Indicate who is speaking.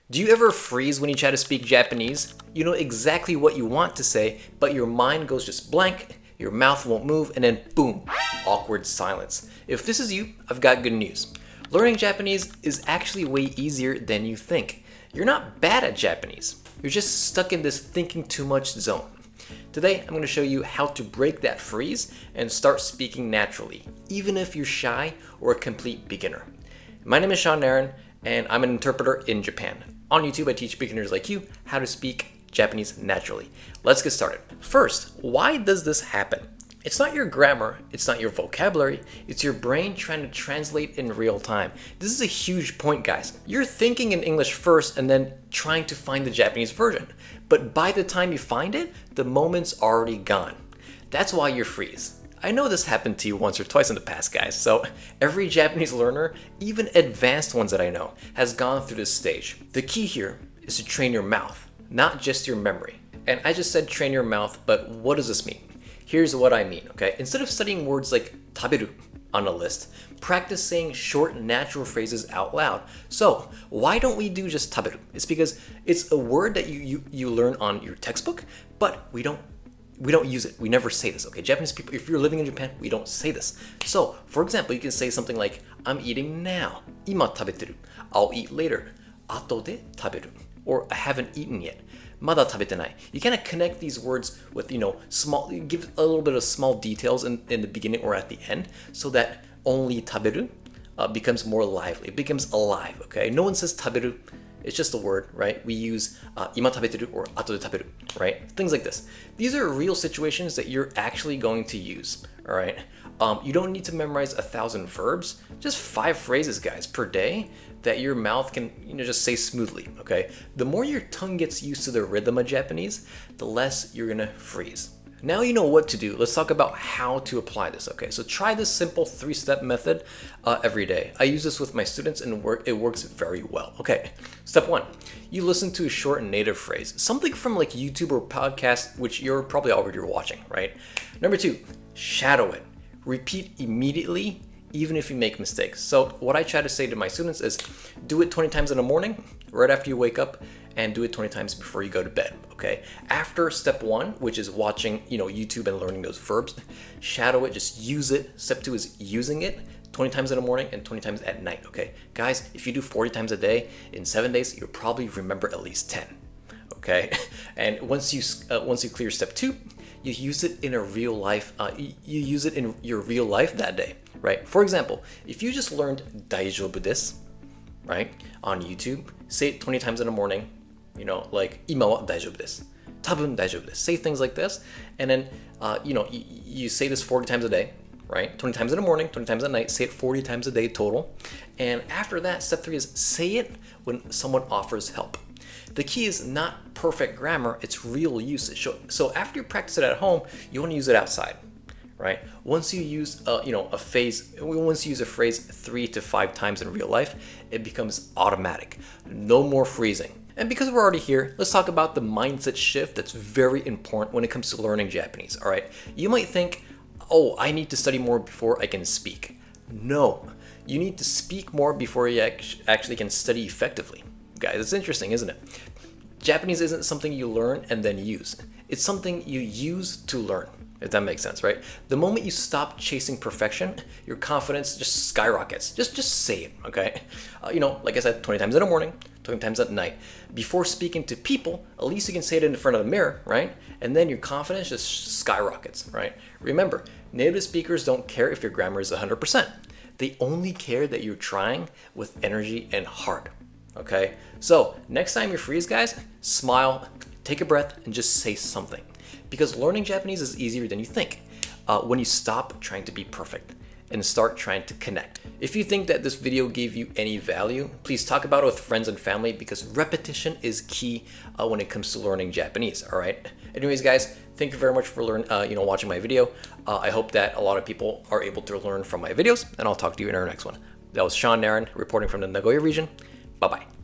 Speaker 1: Do you ever freeze when you try to speak Japanese? You know exactly what you want to say, but your mind goes just blank, your mouth won't move, and then boom, awkward silence. If this is you, I've got good news. Learning Japanese is actually way easier than you think. You're not bad at Japanese. You're just stuck in this thinking too much zone. Today, I'm going to show you how to break that freeze and start speaking naturally, even if you're shy or a complete beginner. My name is Sean Naran, and I'm an interpreter in Japan. On YouTube, I teach beginners like you how to speak Japanese naturally. Let's get started. First, why does this happen? It's not your grammar, it's not your vocabulary, it's your brain trying to translate in real time. This is a huge point, guys. You're thinking in English first and then trying to find the Japanese version. But by the time you find it, the moment's already gone. That's why you freeze. I know this happened to you once or twice in the past, guys, so every Japanese learner, even advanced ones that I know, has gone through this stage. The key here is to train your mouth, not just your memory. And I just said train your mouth, but what does this mean? Here's what I mean, okay? Instead of studying words like taberu on a list, practice saying short, natural phrases out loud. So, why don't we do just taberu? It's because it's a word that you learn on your textbook, but we don't use it. We never say this, okay? Japanese people, if you're living in Japan, we don't say this. So, for example, you can say something like, I'm eating now. Ima tabeteru. I'll eat later. Ato de taberu. Or I haven't eaten yet. Mada tabetenai. You kind of connect these words with, small, give a little bit of small details in the beginning or at the end so that only taberu becomes more lively. It becomes alive, okay? No one says taberu. It's just a word, right? We use ima tabeteru or ato de taberu, right? Things like this. These are real situations that you're actually going to use, all right? You don't need to memorize 1,000 verbs, just 5 phrases, guys, per day that your mouth can, just say smoothly, okay? The more your tongue gets used to the rhythm of Japanese, the less you're gonna freeze. Now you know what to do. Let's talk about how to apply this, okay? So try this simple 3-step method every day. I use this with my students and it works very well. Okay, step 1, you listen to a short native phrase, something from like YouTube or podcast, which you're probably already watching, right? Number 2, shadow it. Repeat immediately, even if you make mistakes. So what I try to say to my students is do it 20 times in the morning, right after you wake up, and do it 20 times before you go to bed, okay? After step 1, which is watching, YouTube and learning those verbs, shadow it, just use it. Step 2 is using it 20 times in the morning and 20 times at night, okay? Guys, if you do 40 times a day in 7 days, you'll probably remember at least 10, okay? And once you clear step 2, you use it in a real life, you use it in your real life that day, right? For example, if you just learned daijoubu desu, right, on YouTube, say it 20 times in the morning, like ima wa daijoubu desu, tabun daijoubu desu. Say things like this, and then you say this 40 times a day, right? 20 times in the morning, 20 times at night. Say it 40 times a day total. And after that, step 3 is say it when someone offers help. The key is not perfect grammar, it's real usage. So after you practice it at home, you want to use it outside, right? Once you use once you use a phrase 3 to 5 times in real life, it becomes automatic. No more freezing. And because we're already here, let's talk about the mindset shift that's very important when it comes to learning Japanese, all right? You might think, oh, I need to study more before I can speak. No, you need to speak more before you actually can study effectively. Guys, it's interesting, isn't it? Japanese isn't something you learn and then use. It's something you use to learn, if that makes sense, right? The moment you stop chasing perfection, your confidence just skyrockets. Just say it, okay? Like I said, 20 times in the morning, 20 times at night. Before speaking to people, at least you can say it in front of the mirror, right? And then your confidence just skyrockets, right? Remember, native speakers don't care if your grammar is 100%. They only care that you're trying with energy and heart. Okay, so next time you freeze, guys, smile, take a breath, and just say something. Because learning Japanese is easier than you think when you stop trying to be perfect and start trying to connect. If you think that this video gave you any value, please talk about it with friends and family because repetition is key when it comes to learning Japanese, all right? Anyways, guys, thank you very much for watching my video. I hope that a lot of people are able to learn from my videos, and I'll talk to you in our next one. That was Sean Naran reporting from the Nagoya region. Bye-bye.